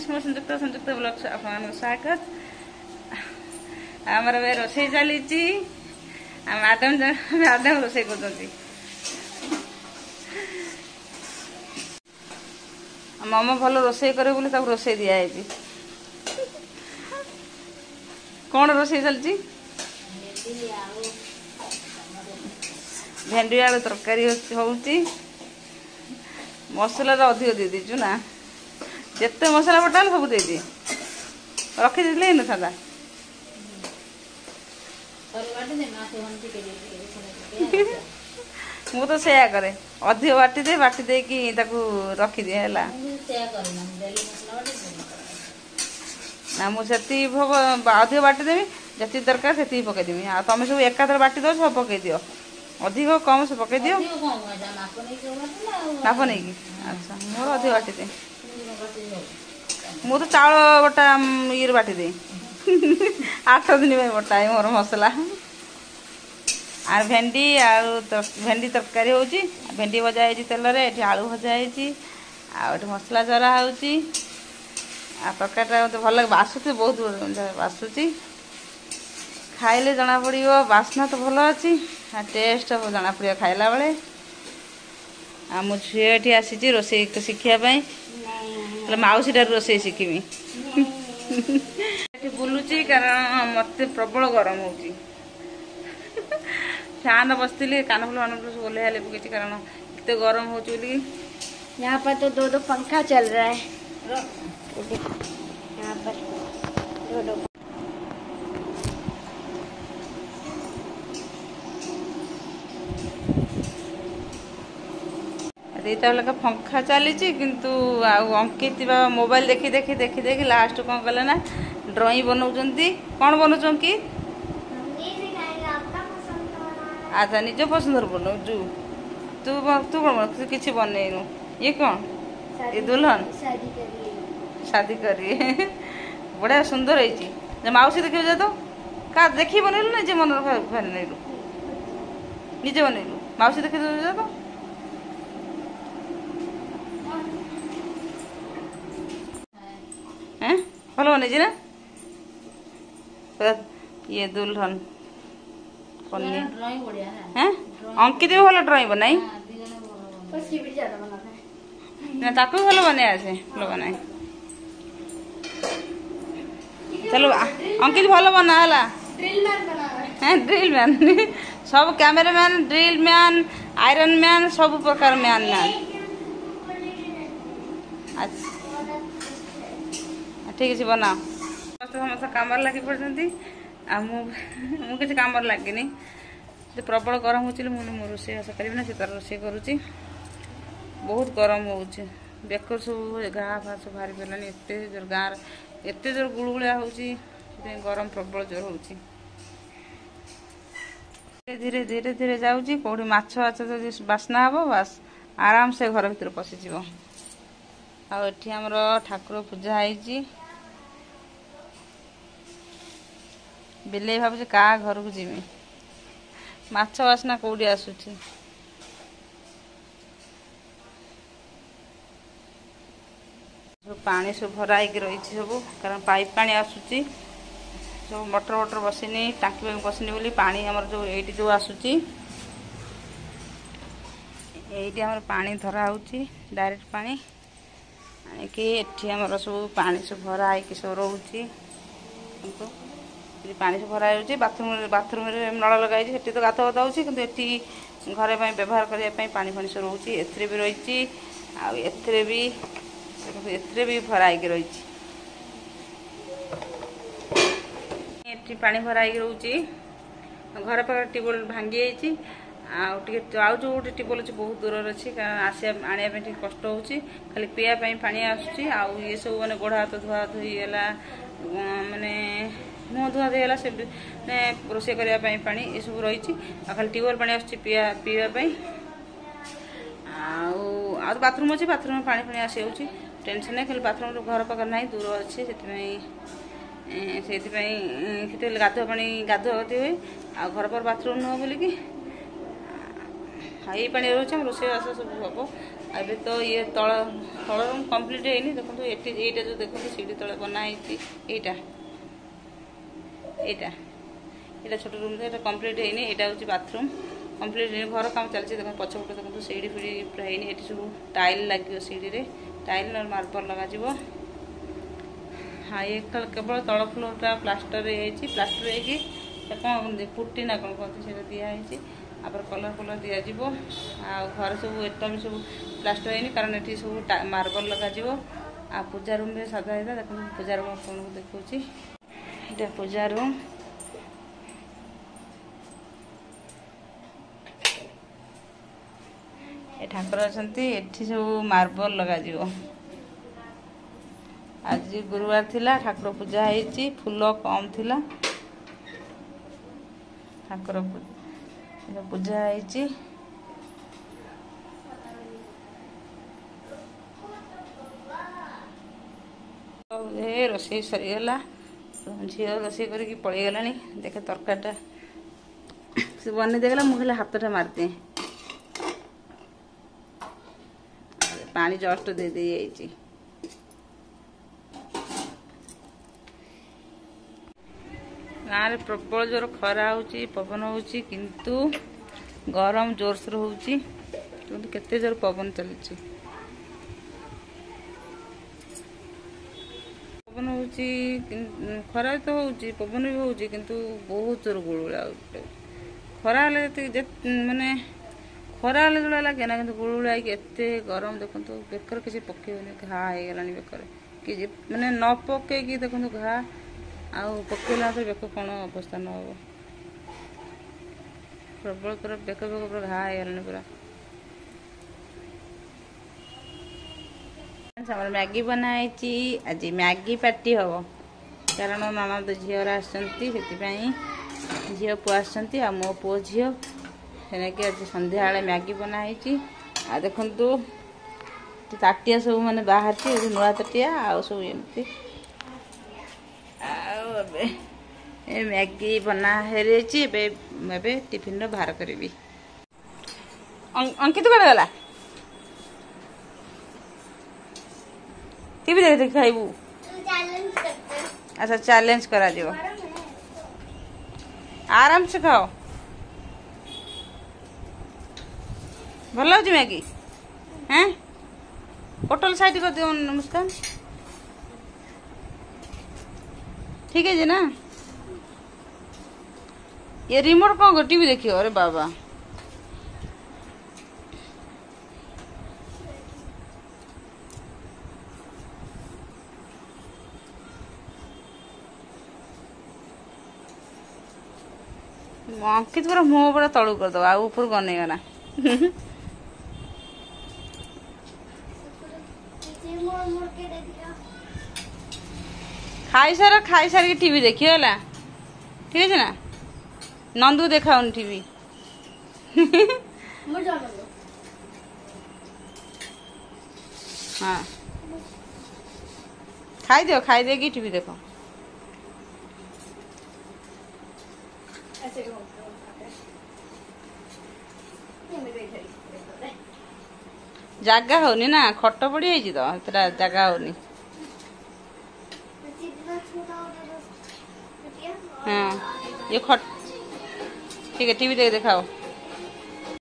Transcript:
Friends मो संयुक्त संयुक्त ब्लॉग आपको स्वागत। आमर ए रोसे चली मैडम मैडम रोसे कर मामा भल रोसे करे बोली रोसे दिखाई कौन रोसे चलती भेंडी आलू तरकारी होती मसला अधिक दे दीचु ना जिते मसला बटा सब दे दी रखी दे ना था मु तो सेया करे अधिक बाटी दे कि रखी दिए है ना मुझे भोग अधिक बाटी देवी जी दरकार से पकईदेवी आ तुम सब एकाथर बाटी दो सब पकई दियो अधिक कम से पकई दियो नाप नहीं कि अच्छा मोर अधिक बाटी दे मु तो चाउल बटा ये बाटी दे 8 दिन में बटा है मोर मसला आ भेंडी आलू भेंडी तरकारी हो भेंडी भजा है तेल ये आलू भजा है मसला जरा हो तरकारीटा मत भल बासुची बहुत बासुची खाइले जना पड़ो बास्ना तो भल अच्छी टेस्ट जना पड़ो खाइला बेले आ मो झील आसी रोसे शिखापी मौसी ठार रोसे शिखी बुलूची कारण मत प्रबल गरम हो फैन बसती कानफुल वानफुल सब ओल्हे पकई कारण इतने गरम हो यहाँ पर तो दो पंखा चल रहा है यहाँ पर दो दीटा बेलका पंखा चली किंतु अंकित मोबाइल देखी देखी देखी देखी लास्ट कौन कले ना ड्राइंग बनाऊँ कौन बनाऊँ अंकित अच्छा निज पसंद बनाऊँ तू तू कौन तू किसी बनईनु ये कौन ये दुल्हन शादी करी बढ़िया सुंदर है मौसी देखिए जा तो का देखी बनइलु ना जे मन बनइलु निजे बनइलु मौसी देखी जा तो हैं भल बनई ना ये दुल्हन हैं अंकित भी भल ड्राइंग बनाई ना ताकू भल बने आसे भल बनाए चलो अंकित भल बना है ड्रिल मैन सब camera man drill man iron man सब प्रकार मैन मैन ठीक है बनाओ समस्त कम लगी पड़ती मुझे कम लगे प्रबल गरम हो रोसे बास करी ना तार रोसे करुच्ची बहुत गरम हो बेकर सब घा फा सब बाहरी पड़ा एत जोर गाँव एत जोर गुड़गुड़िया हो गरम प्रबल जोर हो धीरे धीरे धीरे जाऊँगी कौटी माछ बाछ बास्ना हम बास आराम से घर भर पशिज आमर ठाकुर पूजा है बिले भाव का घर को जीवी माछ बास्ना कौटी आसूची पानी सब भराई रही सब कारण पाइप पानी आसूची सब मोटर वोटर बसनी टांकी में बसनी बोली पानी आमर जो ये जो आसूची ये आमर पानी धरा हो डायरेक्ट पानी आनिकी आमर सब पानी सब भराई सब रोचे पानी सब भराई हो बाथरूम नल लगाई तो गात गाता हो घर व्यवहार करने पानी फानी सब रोचे एथरे भी रही एथरे भी भराई रही पानी भराई रोचे घर पाखे ट्यूबवेल भांगी आउ जो ट्यूबवेल अच्छे बहुत दूर अच्छी कारण आसा आने कष्ट हो खाली पीवाई पानी आसूँ आउ ये सब मैंने गोड़ हाथ धुआ धुई है मानने मुह धुआ धुई है से रोसे करने पानी ये सब रही खाली ट्यूबवेल पानी पीवाई आ बाथरूम अच्छे बाथरूम में पानी फानी आसी हो टेंशन नहीं खाली बाथरूम घर पाखे ना दूर अच्छे से गाधुआ पानी गाधुआती हुए आ घर पर बाथरूम नुह बोलिकी ये पानी रोचे रोसे बास सब हम अबे तो ये तल तल रूम कंप्लीट है देखो ये जो देखो सीढ़ी तले बनाई एटा एटा एटा छोट रूम कंप्लीट है यहाँ हूँ बाथरूम कंप्लीट है घर काम चलती देखो पछपटे देखो सीढ़ी फिड़ी पूरा है ये सब टाइल लगे सीढ़ी टाइल न मार्बल लगा। हाँ ये केवल तल फ्लोरटा प्लास्टर प्लास्टर है कौन पुट्टी ना कौन कहते हैं दिखाई आपर कलर कलर दिज्व आ घर सब एटा भी सब प्लास्टर है कारण ये सब मार्बल लगा आ पूजा रूम में सादा है देखो पूजा रूम आपको देखा ये पूजा रूम ये ठाकुर अच्छा एठी सब मार्बल लगा आज गुरुवार थिला ठाकुर पूजा होती फूल कम थिला ठाकुर पूजा होती रोषे सरीगला झील रोषे करके पलैगला देखे तरकारीटा से बन देगला मुझे हाथटा मारदे पानी जस्ट दे दी गाँव में प्रबल जोर खरा होची पवन होची किंतु गरम जोरसोर होची किंतु केते जोर पवन चलुची पवन होची खरा तो होची पवन भी होची किंतु बहुत जोर गुलुगुला खरा माने खरा जो लगे ना कि गुलुगुला एत गरम देखो बेकर किसी पकेबनी घा हो बेकर कि मैंने न पकईकि देखो घा आउ पकेला तो बेक कौन अवस्था न हो प्रबल पूरा बेक बेक पूरा घा हो पूरा मैगी बनाई आज मैगी पार्टी हम कारण ननद झीर आसती झील पुआ आसती आ मो पु झी सेनाकि आज संध्या मैगी बनाई आ देखु ताटिया सब मैंने बाहर नुआ ताटिया आउ सब एमती मैगी बना है टिफिन बाहर करी अंकित कौन गला टीवी देख देख खाइबू अच्छा चैलेंज करा दियो आराम से खाओ भल लगे मैगी हैं होटल साइड कर दियो मुस्कान ठीक है जी ना ये रिमोट कौन कर टीवी देखियो अरे बाबा अंकित पूरा मुँह पूरा तलू कर दो ऊपर गनेगा ना खाई सार के टीवी देखियो है ठीक है ना नंदू देखा टीवी हाँ खाई दे टीवी देखो जगह होनी ना खट पड़ी तो जगह होनी हाँ ये खट ठीक है टीवी देख दिखाओ।